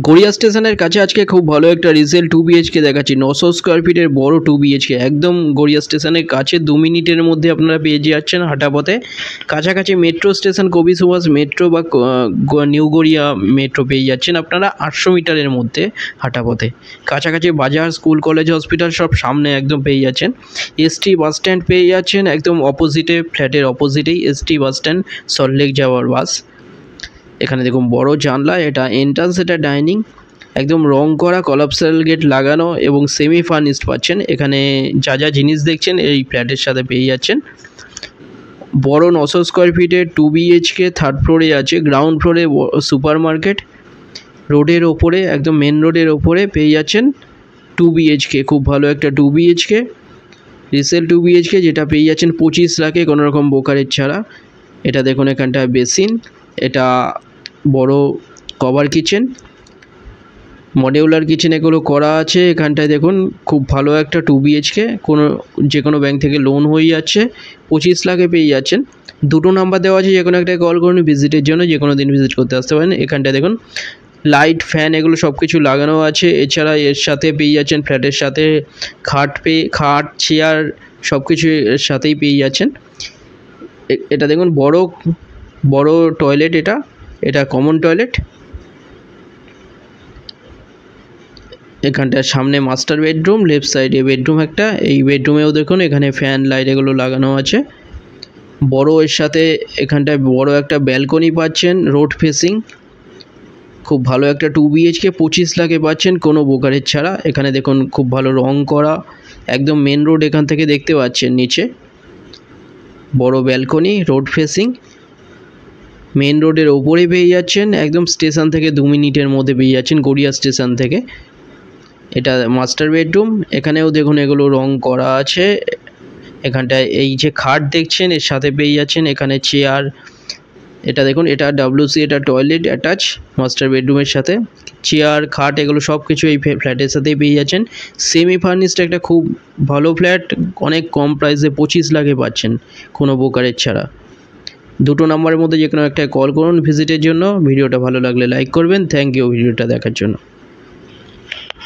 গড়িয়া স্টেশনের কাছে আজকে খুব ভালো একটা রিসেল 2 বিএইচকে দেখাচ্ছি। 900 স্কোয়ার ফিটের বড় 2 বিএইচকে একদম গড়িয়া স্টেশনের কাছে 2 মিনিটের মধ্যে আপনারা পেয়ে যাচ্ছেন হাঁটা পথে। কাছাকাছি মেট্রো স্টেশন কবি সুভাষ মেট্রো বা নিউ গড়িয়া মেট্রো পেয়ে যাচ্ছেন আপনারা 800 মিটারের মধ্যে হাঁটা পথে। কাছাকাছি বাজার, স্কুল, কলেজ, হসপিটাল সব সামনে একদম পেয়ে যাচ্ছেন। এসটি বাস স্ট্যান্ড পেয়ে যাচ্ছেন একদম অপোজিটে, ফ্ল্যাটের অপোজিটেই এসটি বাস স্ট্যান্ড, সল্টলেক যাওয়ার বাস। এখানে দেখুন বড় জানলা, এটা এন্ট্রান্স, এটা ডাইনিং, একদম রং করা, কলাপসাল গেট লাগানো এবং সেমি ফার্নিশড পাচ্ছেন। এখানে যা যা জিনিস দেখছেন এই ফ্ল্যাটের সাথে পেয়ে যাচ্ছেন। বড় 900 স্কোয়ার ফিটের 2 বিএইচকে, থার্ড ফ্লোরে আছে, গ্রাউন্ড ফ্লোরে সুপার মার্কেট, রোডের ওপরে একদম মেন রোডের ওপরে পেয়ে যাচ্ছেন 2 বিএইচকে। খুব ভালো একটা 2 বিএইচকে রিসেল 2 বিএইচকে, যেটা পেয়ে যাচ্ছেন 25 লাখে কোনো রকম ব্রোকারেজ ছাড়া। এটা দেখুন এখানটায় বেসিন, এটা বড় কভার কিচেন, মডিউলার কিচেন এগুলো করা আছে। এখানটায় দেখুন খুব ভালো একটা 2 বিএইচকে, যে কোনো ব্যাংক থেকে লোন হয়ে যাচ্ছে, 25 লাখে পেয়ে যাচ্ছেন। দুটো নাম্বার দেওয়া আছে, যে কোনো একটা কল করুন ভিজিটের জন্য, যে কোনো দিন ভিজিট করতে আসতে পারেন। এখানটায় দেখুন লাইট, ফ্যান এগুলো সব কিছু লাগানো আছে। এছাড়া এর সাথে পেয়ে যাচ্ছেন ফ্ল্যাটের সাথে খাট, চেয়ার সব কিছু এর সাথেই পেয়ে যাচ্ছেন। এটা দেখুন বড় টয়লেট, এটা কমন টয়লেট। এখানটার সামনে মাস্টার বেডরুম, লেফট সাইডে বেডরুম একটা। এই বেডরুমেও দেখুন এখানে ফ্যান, লাইট এগুলো লাগানো আছে। বড় এর সাথে এখানটায় বড় একটা ব্যালকনি পাচ্ছেন, রোড ফেসিং। খুব ভালো একটা 2 বিএইচকে 25 লাখে পাচ্ছেন কোনো ব্রোকারেজ ছাড়া। এখানে দেখুন খুব ভালো রং করা, একদম মেন রোড এখান থেকে দেখতে পাচ্ছেন নিচে। বড় ব্যালকনি, রোড ফেসিং, মেন রোডের ওপরে পেয়ে যাচ্ছেন, একদম স্টেশন থেকে 2 মিনিটের মধ্যে পেয়ে যাচ্ছেন গড়িয়া স্টেশন থেকে। এটা মাস্টার বেডরুম, এখানেও দেখুন এগুলো রং করা আছে। এখানটায় এই যে খাট দেখছেন এর সাথে পেয়ে যাচ্ছেন এখানে চেয়ার। এটা দেখুন এটা WC, এটা টয়লেট অ্যাটাচ মাস্টার বেডরুমের সাথে। চেয়ার, খাট এগুলো সব কিছু এই ফ্ল্যাটের সাথেই পেয়ে যাচ্ছেন। সেমি ফার্নিশড একটা খুব ভালো ফ্ল্যাট, অনেক কম প্রাইসে 25 লাখে পাচ্ছেন কোনো ব্রোকারেজ ছাড়া। দুটো নাম্বারের মধ্যে যে কোনো একটা কল করুন ভিজিটের জন্য। ভিডিওটা ভালো লাগলে লাইক করবেন। থ্যাংক ইউ ভিডিওটা দেখার জন্য।